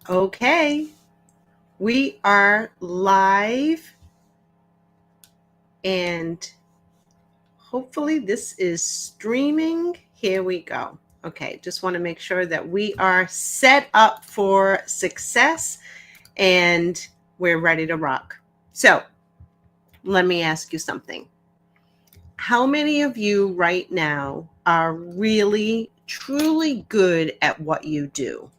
Okay, we are live and hopefully this is streaming. Here we go. Okay, just want to make sure that we are set up for success and we're ready to rock. So, let me ask you something. How many of you right now are really, truly good at what you do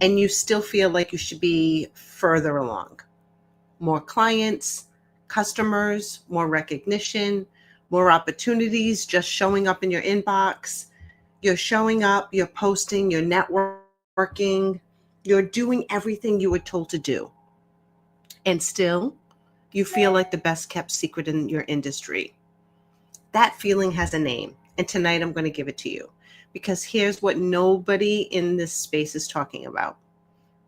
and you still feel like you should be further along? More clients, customers, more recognition, more opportunities just showing up in your inbox. You're showing up, you're posting, you're networking, you're doing everything you were told to do. And still, you feel like the best kept secret in your industry. That feeling has a name. And tonight I'm going to give it to you because here's what nobody in this space is talking about.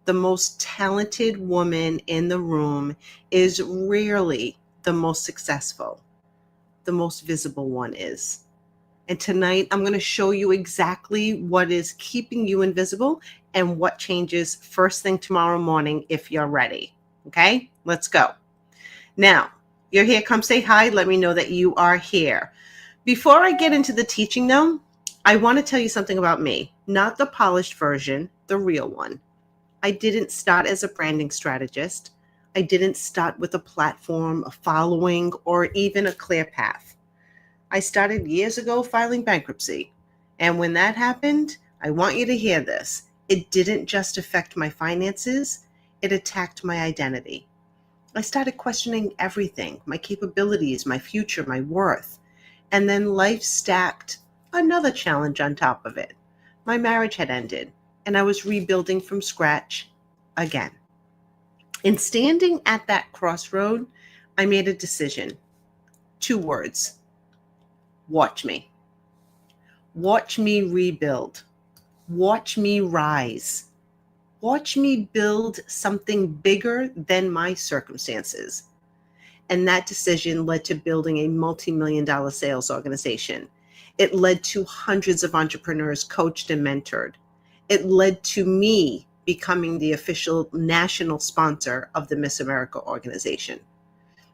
The most talented woman in the room is rarely the most successful. The most visible one is. And tonight, I'm going to show you exactly what is keeping you invisible and what changes first thing tomorrow morning if you're ready. Okay, let's go. Now, you're here. Come say hi. Let me know that you are here. Before I get into the teaching, though, I want to tell you something about me, not the polished version, the real one. I didn't start as a branding strategist. I didn't start with a platform, a following, or even a clear path. I started years ago filing bankruptcy. And when that happened, I want you to hear this. It didn't just affect my finances, it attacked my identity. I started questioning everything, my capabilities, my future, my worth. And then life stacked another challenge on top of it. My marriage had ended, and I was rebuilding from scratch again. In standing at that crossroad, I made a decision. 2 words. Watch me. Watch me rebuild. Watch me rise. Watch me build something bigger than my circumstances. And that decision led to building a multi-million-dollar sales organization. It led to hundreds of entrepreneurs coached and mentored. It led to me becoming the official national sponsor of the Miss America organization.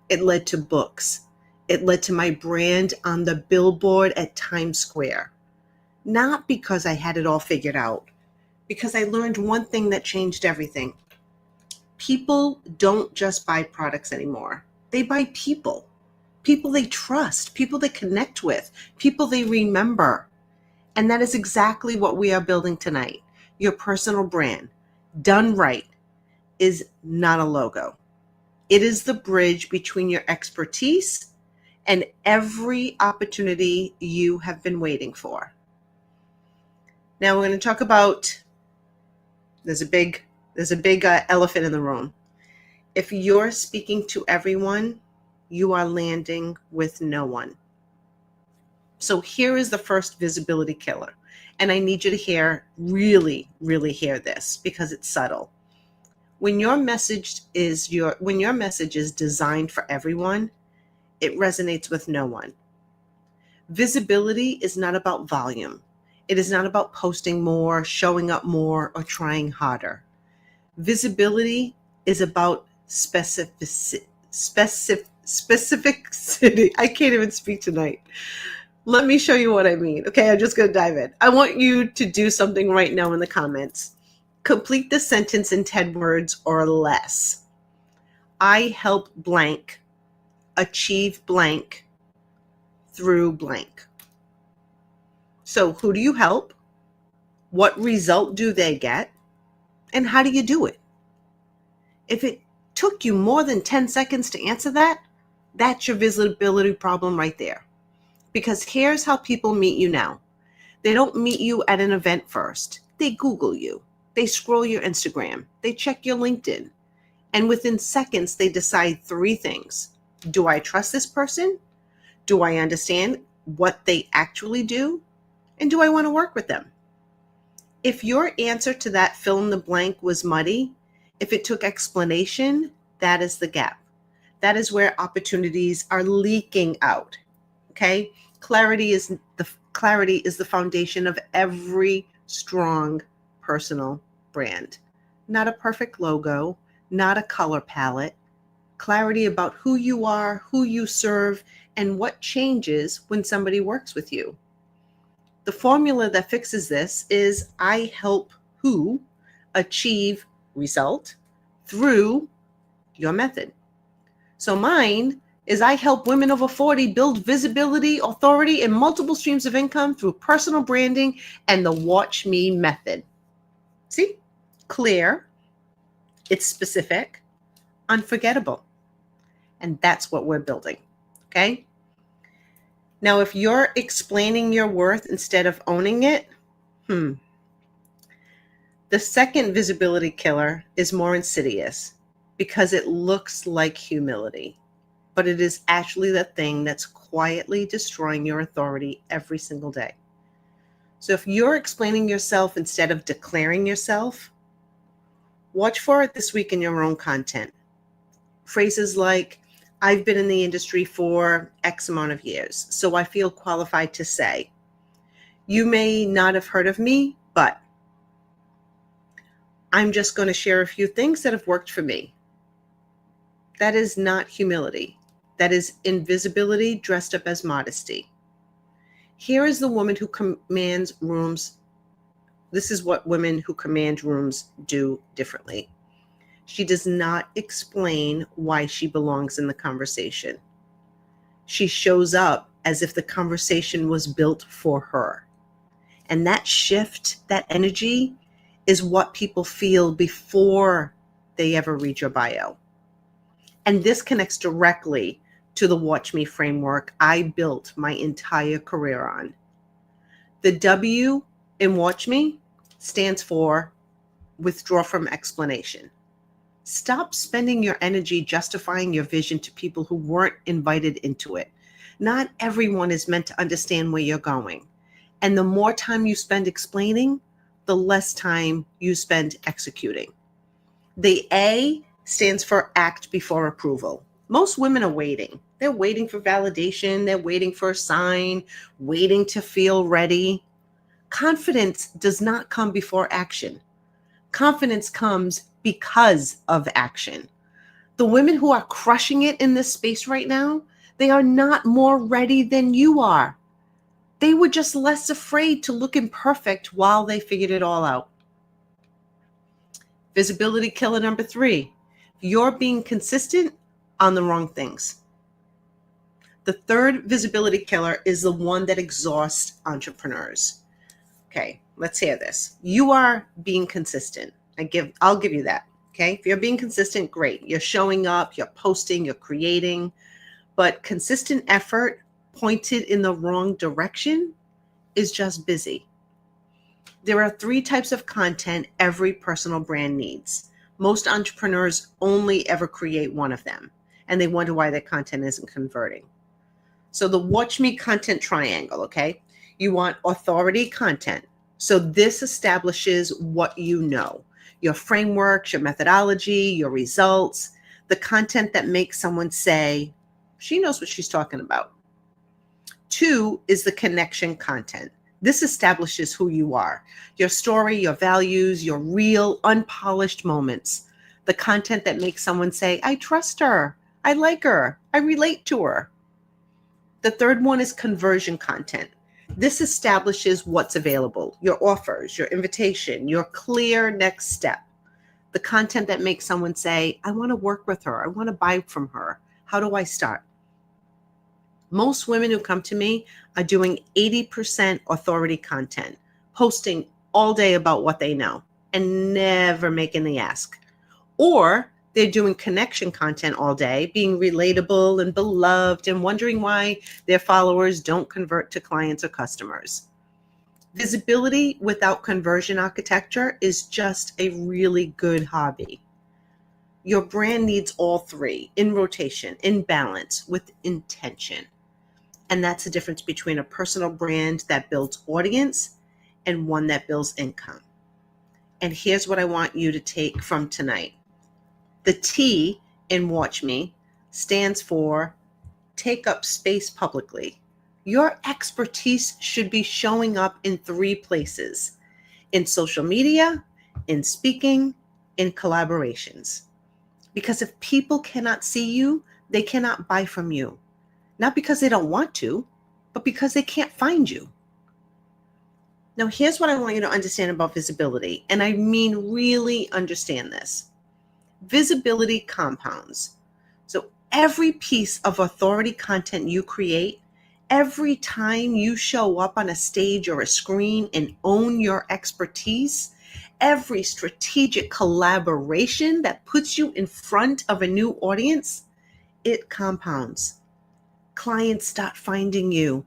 It led to books. It led to my brand on the billboard at Times Square. Not because I had it all figured out, because I learned one thing that changed everything. People don't just buy products anymore. They buy people. People they trust, people they connect with, people they remember. And that is exactly what we are building tonight. Your personal brand, done right, is not a logo. It is the bridge between your expertise and every opportunity you have been waiting for. Now we're going to talk about there's a big elephant in the room. If you're speaking to everyone, you are landing with no one. So here is the first visibility killer. And I need you to really, really hear this because it's subtle. When your message is designed for everyone, it resonates with no one. Visibility is not about volume. It is not about posting more, showing up more, or trying harder. Visibility is about specificity. I can't even speak tonight. Let me show you what I mean. Okay, I'm just going to dive in. I want you to do something right now in the comments. Complete the sentence in 10 words or less. I help blank achieve blank through blank. So who do you help? What result do they get? And how do you do it? If it took you more than 10 seconds to answer that, that's your visibility problem right there. Because here's how people meet you now. They don't meet you at an event first. They Google you. They scroll your Instagram. They check your LinkedIn. And within seconds, they decide 3 things. Do I trust this person? Do I understand what they actually do? And do I want to work with them? If your answer to that fill in the blank was muddy, if it took explanation, that is the gap. That is where opportunities are leaking out. Okay? Clarity is the foundation of every strong personal brand. not a perfect logo, not a color palette. Clarity about who you are, who you serve, and what changes when somebody works with you. The formula that fixes this is I help who achieve result through your method. So mine is I help women over 40 build visibility, authority, and multiple streams of income through personal branding and the Watch Me method. See? Clear, it's specific, unforgettable. And that's what we're building. Okay? Now, if you're explaining your worth instead of owning it, the second visibility killer is more insidious because it looks like humility, but it is actually the thing that's quietly destroying your authority every single day. So if you're explaining yourself instead of declaring yourself, watch for it this week in your own content. Phrases like, I've been in the industry for X amount of years, so I feel qualified to say. You may not have heard of me, but I'm just going to share a few things that have worked for me. That is not humility. That is invisibility dressed up as modesty. Here is the woman who commands rooms. This is what women who command rooms do differently. She does not explain why she belongs in the conversation. She shows up as if the conversation was built for her. And that shift, that energy, is what people feel before they ever read your bio. And this connects directly to the Watch Me framework I built my entire career on. The W in Watch Me stands for withdraw from explanation. Stop spending your energy justifying your vision to people who weren't invited into it. Not everyone is meant to understand where you're going. And the more time you spend explaining, the less time you spend executing. The A stands for act before approval. Most women are waiting. They're waiting for validation. They're waiting for a sign, waiting to feel ready. Confidence does not come before action. Confidence comes because of action. The women who are crushing it in this space right now, they are not more ready than you are. They were just less afraid to look imperfect while they figured it all out. Visibility killer number 3. You're being consistent on the wrong things. The third visibility killer is the one that exhausts entrepreneurs. Okay, let's hear this. You are being consistent. I'll give you that. Okay, if you're being consistent, great. You're showing up, you're posting, you're creating, but consistent effort pointed in the wrong direction is just busy. There are 3 types of content every personal brand needs. Most entrepreneurs only ever create one of them, and they wonder why their content isn't converting. So the Watch Me content triangle, okay? You want authority content. So this establishes what you know, your frameworks, your methodology, your results, the content that makes someone say, she knows what she's talking about. 2 is the connection content. This establishes who you are, your story, your values, your real unpolished moments, the content that makes someone say, I trust her, I like her, I relate to her. The third one is conversion content. This establishes what's available, your offers, your invitation, your clear next step, the content that makes someone say, I want to work with her, I want to buy from her. How do I start? Most women who come to me are doing 80% authority content, posting all day about what they know and never making the ask. Or they're doing connection content all day, being relatable and beloved and wondering why their followers don't convert to clients or customers. Visibility without conversion architecture is just a really good hobby. Your brand needs all 3 in rotation, in balance, with intention. And that's the difference between a personal brand that builds audience and one that builds income. And here's what I want you to take from tonight. The T in Watch Me stands for take up space publicly. Your expertise should be showing up in 3 places: in social media, in speaking, in collaborations. Because if people cannot see you, they cannot buy from you. Not because they don't want to, but because they can't find you. Now, here's what I want you to understand about visibility, and I mean really understand this. Visibility compounds. So every piece of authority content you create, every time you show up on a stage or a screen and own your expertise, every strategic collaboration that puts you in front of a new audience, it compounds. Clients start finding you.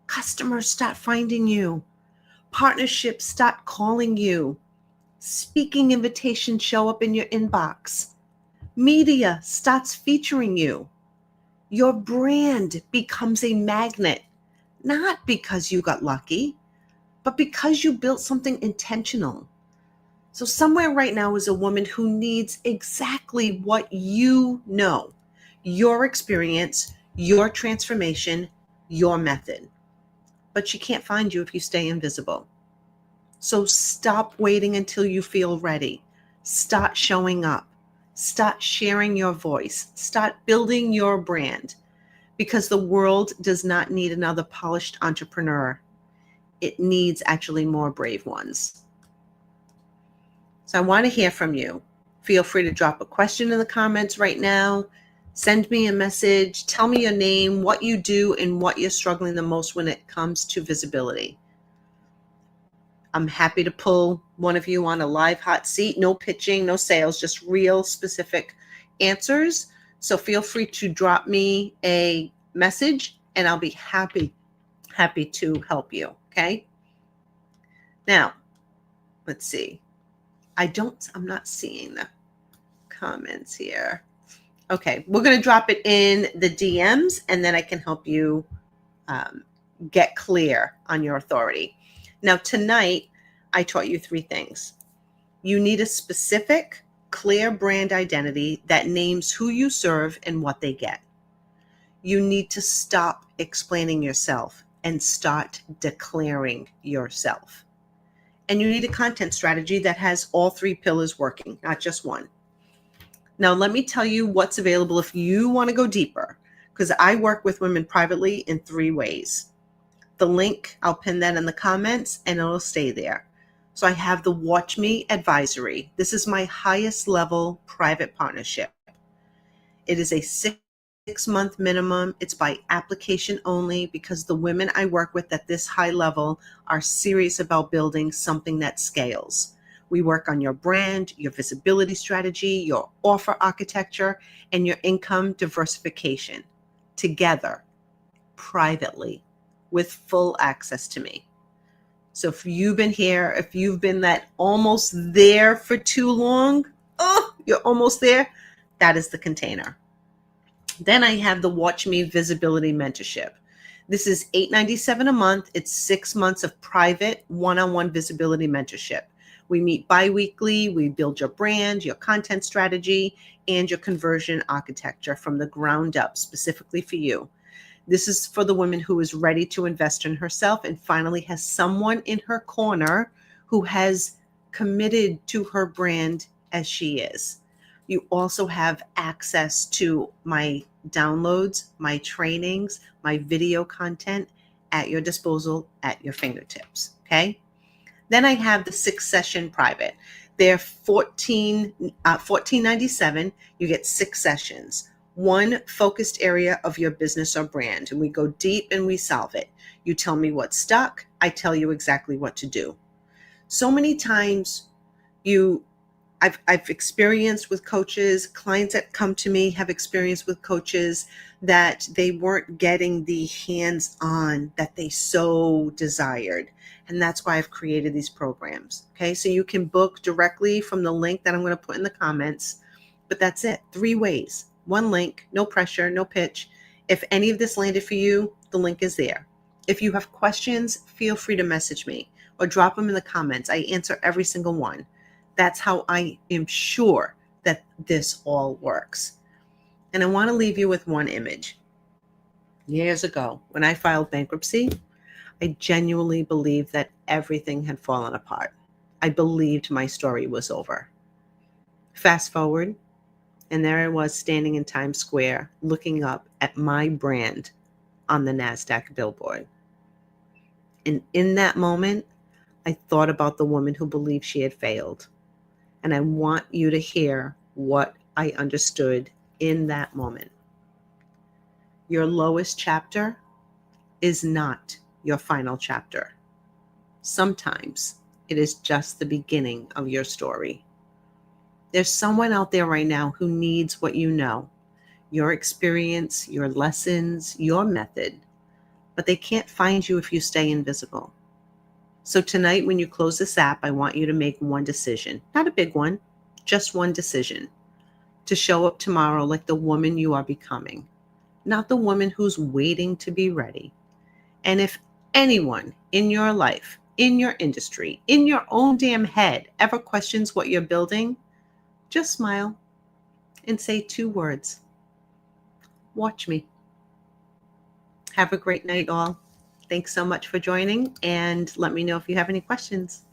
Customers start finding you. Partnerships start calling you. Speaking invitations show up in your inbox. Media starts featuring you. Your brand becomes a magnet, not because you got lucky, but because you built something intentional. So somewhere right now is a woman who needs exactly what you know, your experience, your transformation, your method. But she can't find you if you stay invisible. So stop waiting until you feel ready. Start showing up. Start sharing your voice. Start building your brand, because the world does not need another polished entrepreneur. It needs actually more brave ones. So I want to hear from you. Feel free to drop a question in the comments right now. Send me a message. Tell me your name, what you do, and what you're struggling the most when it comes to visibility. I'm happy to pull one of you on a live hot seat. No pitching, no sales, just real specific answers. So feel free to drop me a message and I'll be happy to help you. Okay. Now, let's see. I'm not seeing the comments here. Okay. We're going to drop it in the DMs and then I can help you get clear on your authority. Now, tonight, I taught you 3 things. You need a specific, clear brand identity that names who you serve and what they get. You need to stop explaining yourself and start declaring yourself. And you need a content strategy that has all 3 pillars working, not just one. Now, let me tell you what's available if you want to go deeper, because I work with women privately in 3 ways. The link, I'll pin that in the comments and it'll stay there. So I have the Watch Me Advisory. This is my highest level private partnership. It is a 6-month minimum. It's by application only because the women I work with at this high level are serious about building something that scales. We work on your brand, your visibility strategy, your offer architecture, and your income diversification together, privately, with full access to me. So if you've been here, if you've been that almost there for too long, you're almost there, that is the container. Then I have the Watch Me Visibility Mentorship. This is $897 a month. It's 6 months of private one-on-one visibility mentorship. We meet bi-weekly. We build your brand, your content strategy, and your conversion architecture from the ground up, specifically for you. This is for the woman who is ready to invest in herself and finally has someone in her corner who has committed to her brand as she is. You also have access to my downloads, my trainings, my video content at your disposal, at your fingertips. Okay. Then I have the 6-session private. They're $14.97. You get 6 sessions. One focused area of your business or brand, and we go deep and we solve it. You tell me what's stuck. I tell you exactly what to do. So many times I've experienced with coaches, clients that come to me have experienced with coaches that they weren't getting the hands-on that they so desired. And that's why I've created these programs. Okay, so you can book directly from the link that I'm going to put in the comments, but that's it. 3 ways. 1 link, no pressure, no pitch. If any of this landed for you, the link is there. If you have questions, feel free to message me or drop them in the comments. I answer every single one. That's how I am sure that this all works. And I want to leave you with one image. Years ago, when I filed bankruptcy, I genuinely believed that everything had fallen apart. I believed my story was over. Fast forward, and there I was standing in Times Square looking up at my brand on the NASDAQ billboard. And in that moment, I thought about the woman who believed she had failed. And I want you to hear what I understood in that moment. Your lowest chapter is not your final chapter. Sometimes it is just the beginning of your story. There's someone out there right now who needs what you know, your experience, your lessons, your method, but they can't find you if you stay invisible. So tonight, when you close this app, I want you to make one decision, not a big one, just one decision, to show up tomorrow like the woman you are becoming, not the woman who's waiting to be ready. And if anyone in your life, in your industry, in your own damn head ever questions what you're building, just smile and say 2 words. Watch me. Have a great night, all. Thanks so much for joining, and let me know if you have any questions.